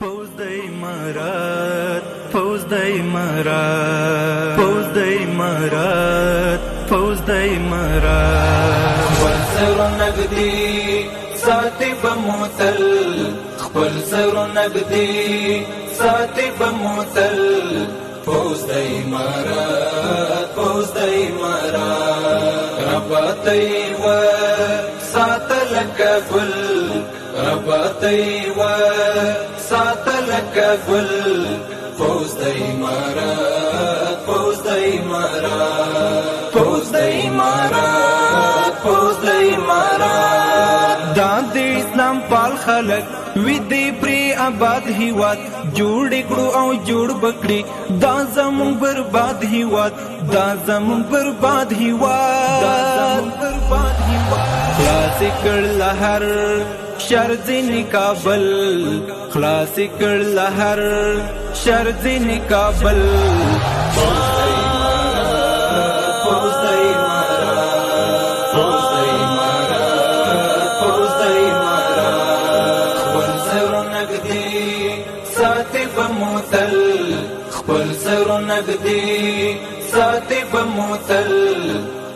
فوز د امارات فوز د امارات فوز د امارات فوز د امارات خپل سر نګدي ساتي بموتل خپل سر نګدي ساتي بموتل فوز د امارات فوز د امارات رباطي و ساتل کفل رباطي و ساتل کفل فوز د امارات فوز د امارات فوز د امارات فوز د امارات دا د اسلام پال خلق وی دی پری آباد هیواد جوړ کړو او جوړ بکړي دا زمون برباد هیواد دا زمون برباد هیواد دا زمون برباد هیواد خلاص کړ لهر شر ځین کابل خلاص کړ لهر شر ځین کابل فوز د امارات فوز د امارات فوز د امارات فوز د امارات خپل سر نګدي ساتي بموتل خپل سر نګدي ساتي بموتل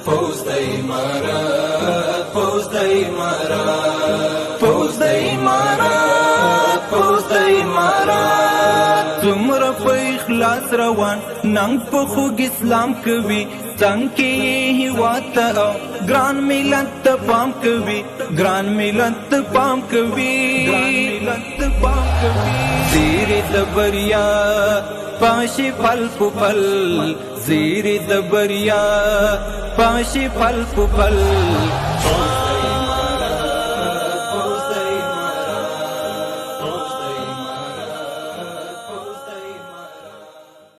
فوز د امارات فوز د امارات فوز د امارات فوز د امارات تمر په اخلاص روان ننګ په خوږ اسلام کوي څنګه هیواد ته ګران ملت ته پام کوي ګران ملت ته پام کوي ګران ملت ته پام کوي زیر د بریا پاشي پل پل زیر د بریا پاشي پل پل